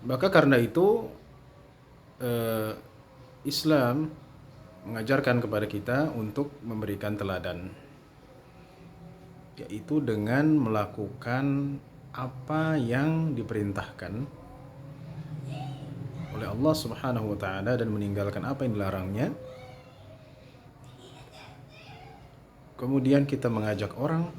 Maka karena itu eh, Islam mengajarkan kepada kita untuk memberikan teladan, yaitu dengan melakukan apa yang diperintahkan oleh Allah Subhanahu wa taala dan meninggalkan apa yang dilarangnya. Kemudian kita mengajak orang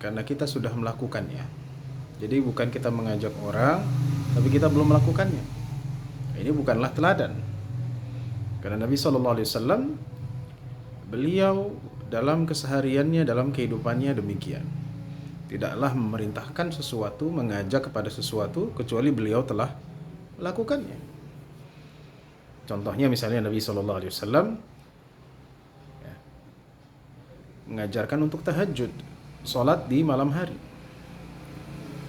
karena kita sudah melakukannya. Jadi bukan kita mengajak orang tapi kita belum melakukannya. Ini bukanlah teladan. Karena Nabi Shallallahu alaihi wasallam, beliau dalam kesehariannya, dalam kehidupannya demikian. Tidaklah memerintahkan sesuatu, mengajak kepada sesuatu kecuali beliau telah melakukannya. Contohnya misalnya Nabi Shallallahu alaihi wasallam mengajarkan untuk tahajud, salat di malam hari,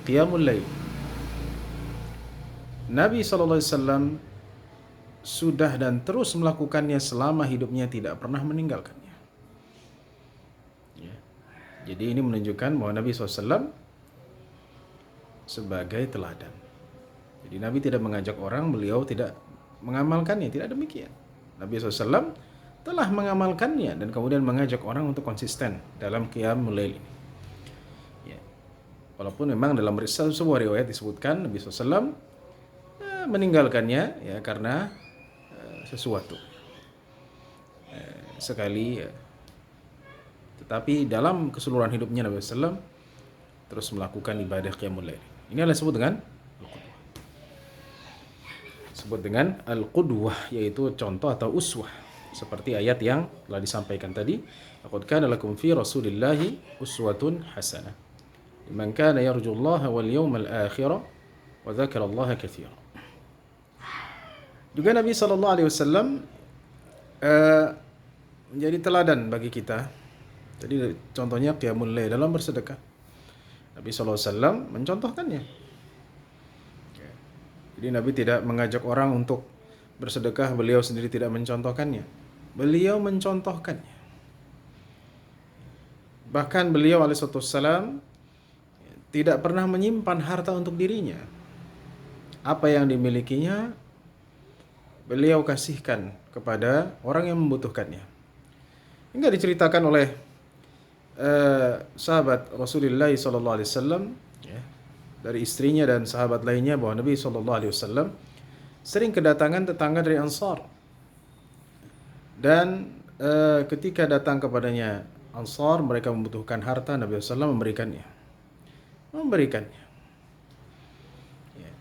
qiyamul lail. Nabi SAW sudah dan terus melakukannya selama hidupnya, tidak pernah meninggalkannya. Ya. Jadi ini menunjukkan bahwa Nabi SAW sebagai teladan. Jadi Nabi tidak mengajak orang, beliau tidak mengamalkannya, tidak demikian. Nabi SAW telah mengamalkannya dan kemudian mengajak orang untuk konsisten dalam qiyamul lail ini. Ya. Walaupun memang dalam sebuah riwayat disebutkan Nabi SAW meninggalkannya ya karena sesuatu sekali, tetapi dalam keseluruhan hidupnya Nabi SAW terus melakukan ibadah qiyamul lail. Ini adalah disebut dengan al-qudwah, yaitu contoh atau uswah, seperti ayat yang telah disampaikan tadi, laqad kana lakum fi rasulillahi uswatun hasanah liman kana yarjullaha wal yawmal akhir wa dzakarallaha katsiran. Juga Nabi Shallallahu alaihi wasallam menjadi teladan bagi kita. Jadi contohnya qiyamul lail dalam bersedekah. Nabi Shallallahu alaihi wasallam mencontohkannya. Jadi Nabi tidak mengajak orang untuk bersedekah, beliau sendiri tidak mencontohkannya. Beliau mencontohkannya. Bahkan beliau alaihissalam tidak pernah menyimpan harta untuk dirinya. Apa yang dimilikinya beliau kasihkan kepada orang yang membutuhkannya. Hingga diceritakan oleh sahabat Rasulullah SAW, ya, dari istrinya dan sahabat lainnya, bahwa Nabi SAW sering kedatangan tetangga dari Ansar. Dan ketika datang kepadanya Ansar, mereka membutuhkan harta, Nabi SAW memberikannya. Ya.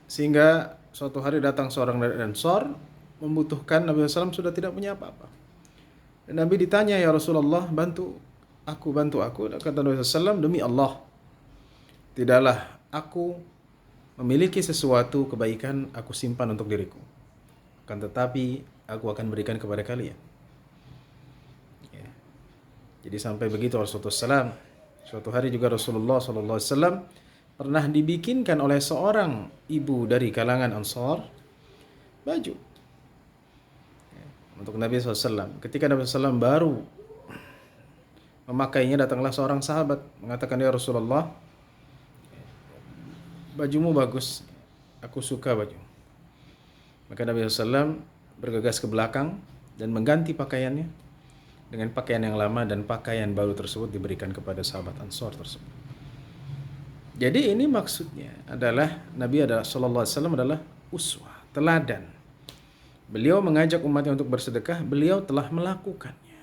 Sehingga suatu hari datang seorang dari Ansar membutuhkan, Nabi SAW sudah tidak punya apa-apa. Dan Nabi ditanya, ya Rasulullah, bantu aku. Kata Nabi SAW, demi Allah, tidaklah aku memiliki sesuatu kebaikan aku simpan untuk diriku, akan tetapi aku akan berikan kepada kalian. Ya. Jadi sampai begitu Rasulullah SAW. Suatu hari juga Rasulullah SAW pernah dibikinkan oleh seorang ibu dari kalangan Ansar baju untuk Nabi SAW. Ketika Nabi SAW baru memakainya, datanglah seorang sahabat mengatakan, ya Rasulullah, bajumu bagus, aku suka baju. Maka Nabi SAW bergegas ke belakang dan mengganti pakaiannya dengan pakaian yang lama, dan pakaian baru tersebut diberikan kepada sahabat Ansar tersebut. Jadi ini maksudnya adalah Nabi Sallallahu Alaihi Wasallam adalah uswah, teladan. Beliau mengajak umatnya untuk bersedekah, beliau telah melakukannya.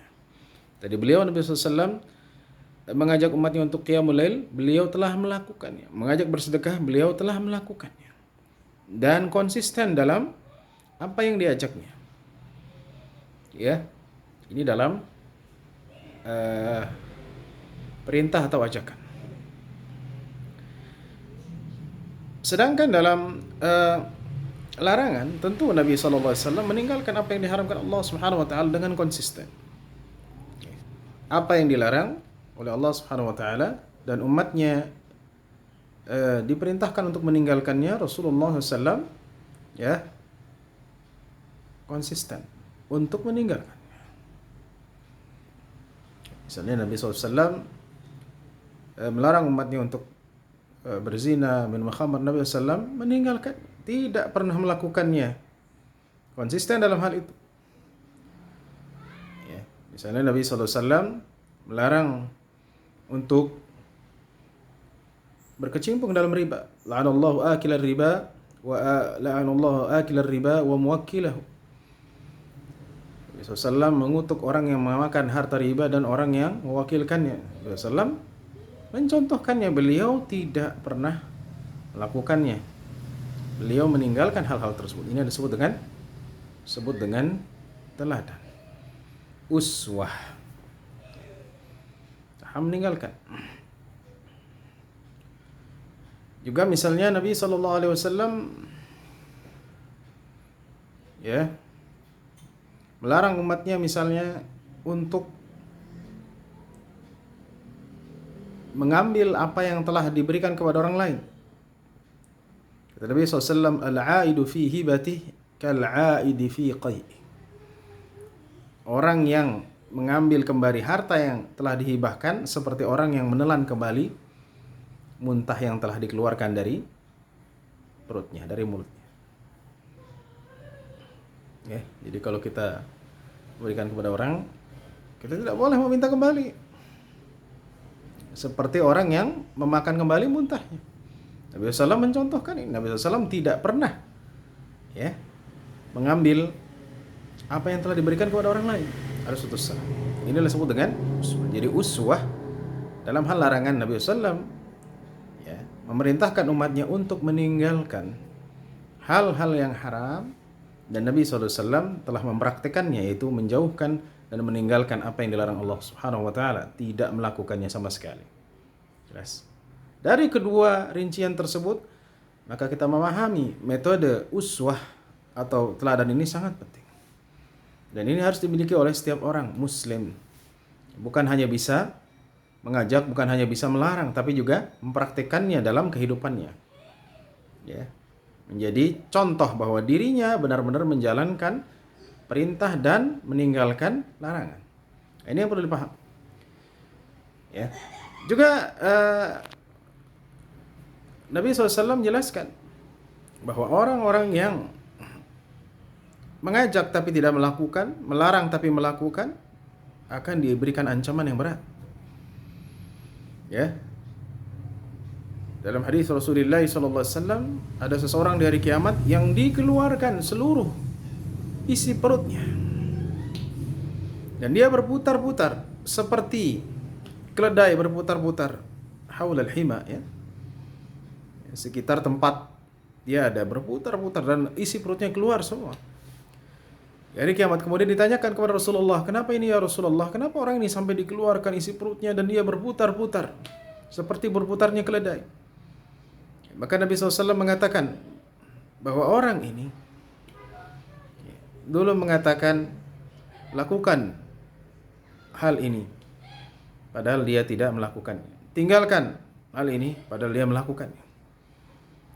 Tadi beliau Nabi SAW mengajak umatnya untuk qiyamul lail, beliau telah melakukannya. Mengajak bersedekah, beliau telah melakukannya. Dan konsisten dalam apa yang diajaknya. Ya, ini dalam perintah atau ajakan. Sedangkan dalam larangan, tentu Nabi SAW meninggalkan apa yang diharamkan Allah Subhanahu Wa Taala dengan konsisten. Apa yang dilarang oleh Allah Subhanahu Wa Taala dan umatnya diperintahkan untuk meninggalkannya, Rasulullah SAW ya konsisten untuk meninggalkan. Misalnya Nabi SAW melarang umatnya untuk berzina, minum khamar, Nabi SAW meninggalkan, tidak pernah melakukannya, konsisten dalam hal itu. Ya, misalnya Nabi SAW melarang untuk berkecimpung dalam riba. La'anallahu akilar riba wa la'anallahu akilar riba wa muwakkilahu. Nabi SAW mengutuk orang yang memakan harta riba dan orang yang mewakilkannya. Nabi SAW mencontohkannya, beliau tidak pernah melakukannya. Beliau meninggalkan hal-hal tersebut. Ini disebut dengan teladan. Uswah. Meninggalkan. Juga misalnya Nabi SAW ya melarang umatnya misalnya untuk mengambil apa yang telah diberikan kepada orang lain. Kata Nabi SAW, al-aidu fi hibatih kal-aidi fi qai'. Orang yang mengambil kembali harta yang telah dihibahkan seperti orang yang menelan kembali muntah yang telah dikeluarkan dari perutnya, dari mulutnya. Ya, jadi kalau kita berikan kepada orang, kita tidak boleh meminta kembali. Seperti orang yang memakan kembali muntahnya. Nabi SAW mencontohkan ini. Nabi SAW tidak pernah ya mengambil apa yang telah diberikan kepada orang lain. Harus utus salam. Inilah disebut dengan uswah. Jadi uswah dalam hal larangan Nabi SAW ya, memerintahkan umatnya untuk meninggalkan hal-hal yang haram, dan Nabi SAW telah mempraktekannya, yaitu menjauhkan dan meninggalkan apa yang dilarang Allah Subhanahu wa taala, tidak melakukannya sama sekali. Jelas. Dari kedua rincian tersebut, maka kita memahami metode uswah atau teladan ini sangat penting. Dan ini harus dimiliki oleh setiap orang muslim. Bukan hanya bisa mengajak, bukan hanya bisa melarang, tapi juga mempraktikkannya dalam kehidupannya. Ya. Menjadi contoh bahwa dirinya benar-benar menjalankan perintah dan meninggalkan larangan. Ini yang perlu dipaham. Ya. Juga Nabi SAW menjelaskan bahwa orang-orang yang mengajak tapi tidak melakukan, melarang tapi melakukan, akan diberikan ancaman yang berat. Ya. Dalam hadis Rasulullah SAW, ada seseorang di hari kiamat yang dikeluarkan seluruh isi perutnya, dan dia berputar-putar seperti keledai berputar-putar haulal hima, ya, sekitar tempat dia ada, berputar-putar dan isi perutnya keluar semua. Di hari kiamat kemudian ditanyakan kepada Rasulullah, kenapa ini ya Rasulullah? Kenapa orang ini sampai dikeluarkan isi perutnya dan dia berputar-putar seperti berputarnya keledai? Maka Nabi SAW mengatakan bahwa orang ini dulu mengatakan lakukan hal ini, padahal dia tidak melakukannya. Tinggalkan hal ini, padahal dia melakukannya.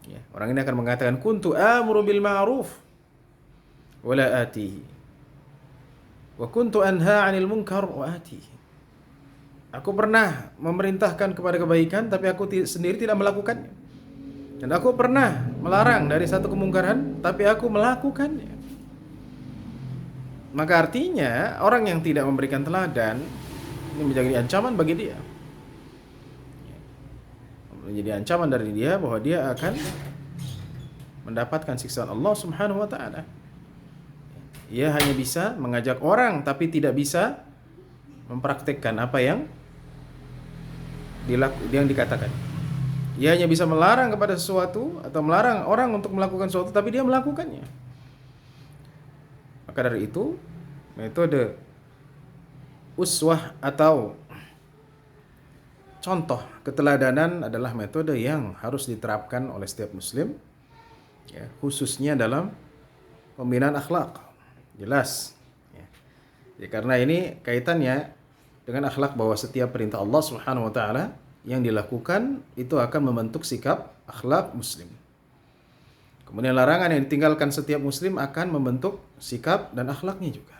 Ya, orang ini akan mengatakan kuntu amuru bil ma'ruf wala atihi wa kuntu anha 'anil munkar wa atihi. Aku pernah memerintahkan kepada kebaikan tapi aku sendiri tidak melakukannya. Dan aku pernah melarang dari satu kemungkaran tapi aku melakukannya. Maka artinya orang yang tidak memberikan teladan ini menjadi ancaman bagi dia. Menjadi ancaman dari dia bahwa dia akan mendapatkan siksaan Allah Subhanahu wa taala. Ia hanya bisa mengajak orang tapi tidak bisa mempraktikkan apa yang dikatakan. Ia hanya bisa melarang kepada sesuatu atau melarang orang untuk melakukan sesuatu tapi dia melakukannya. Maka dari itu, metode uswah atau contoh keteladanan adalah metode yang harus diterapkan oleh setiap muslim, ya, khususnya dalam pembinaan akhlak. Jelas. Ya. Ya, karena ini kaitannya dengan akhlak, bahwa setiap perintah Allah Subhanahu wa taala yang dilakukan itu akan membentuk sikap akhlak muslim. Kemudian larangan yang ditinggalkan setiap muslim akan membentuk sikap dan akhlaknya juga.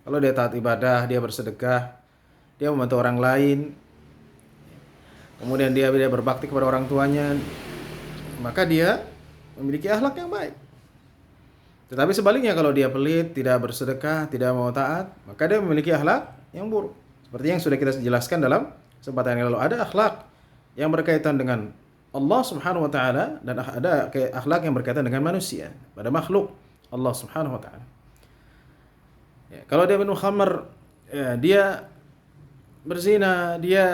Kalau dia taat ibadah, dia bersedekah, dia membantu orang lain, kemudian dia berbakti kepada orang tuanya, maka dia memiliki akhlak yang baik. Tetapi sebaliknya kalau dia pelit, tidak bersedekah, tidak mau taat, maka dia memiliki akhlak yang buruk. Seperti yang sudah kita jelaskan dalam kesempatan yang lalu, ada akhlak yang berkaitan dengan Allah Subhanahu wa taala dan ada akhlak yang berkaitan dengan manusia, pada makhluk Allah Subhanahu wa taala. Ya, kalau dia minum khamr, ya, dia berzina, dia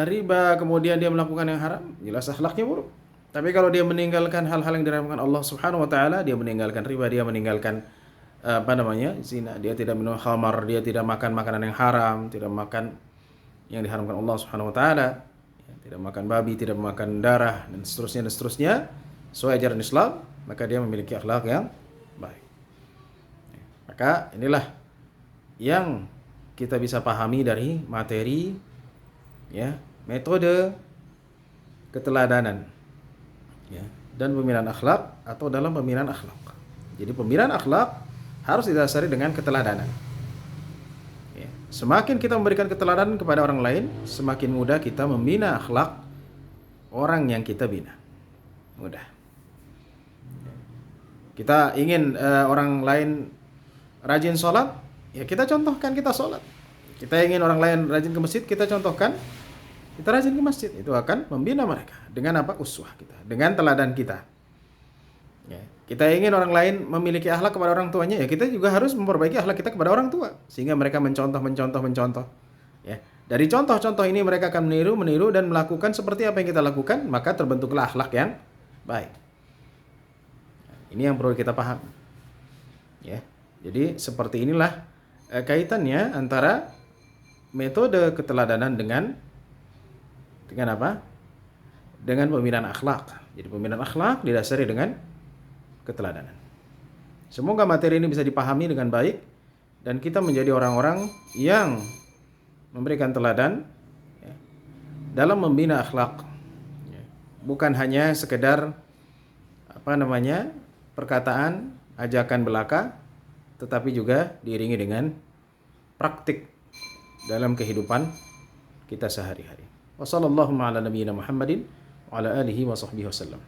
riba, kemudian dia melakukan yang haram, jelas akhlaknya buruk. Tapi kalau dia meninggalkan hal-hal yang diharamkan Allah Subhanahu wa taala, dia meninggalkan riba, dia meninggalkan zina, dia tidak minum khamar, dia tidak makan makanan yang haram, tidak makan yang diharamkan Allah Subhanahu wa taala, ya, tidak makan babi, tidak makan darah dan seterusnya sesuai ajaran Islam, maka dia memiliki akhlak yang baik. Maka inilah yang kita bisa pahami dari materi, ya, metode keteladanan, ya, dan pembinaan akhlak atau dalam pembinaan akhlak. Jadi pembinaan akhlak harus didasari dengan keteladanan. Ya, semakin kita memberikan keteladanan kepada orang lain, semakin mudah kita membina akhlak orang yang kita bina. Mudah. Kita ingin orang lain rajin sholat, ya kita contohkan kita sholat. Kita ingin orang lain rajin ke masjid, kita contohkan kita rajin ke masjid. Itu akan membina mereka. Dengan apa? Uswah kita, dengan teladan kita. Ya. Kita ingin orang lain memiliki akhlak kepada orang tuanya, ya kita juga harus memperbaiki akhlak kita kepada orang tua, sehingga mereka mencontoh. Ya. Dari contoh-contoh ini mereka akan meniru dan melakukan seperti apa yang kita lakukan, maka terbentuklah akhlak yang baik. Ini yang perlu kita paham. Ya. Jadi seperti inilah kaitannya antara metode keteladanan dengan apa? Dengan pembinaan akhlak. Jadi pembinaan akhlak didasari dengan keteladanan. Semoga materi ini bisa dipahami dengan baik dan kita menjadi orang-orang yang memberikan teladan, ya, dalam membina akhlak. Ya. Bukan hanya sekedar perkataan, ajakan belaka, tetapi juga diiringi dengan praktik dalam kehidupan kita sehari-hari. Wassallallahu ala nabiyyina Muhammadin wa ala alihi wa sahbihi wasallam.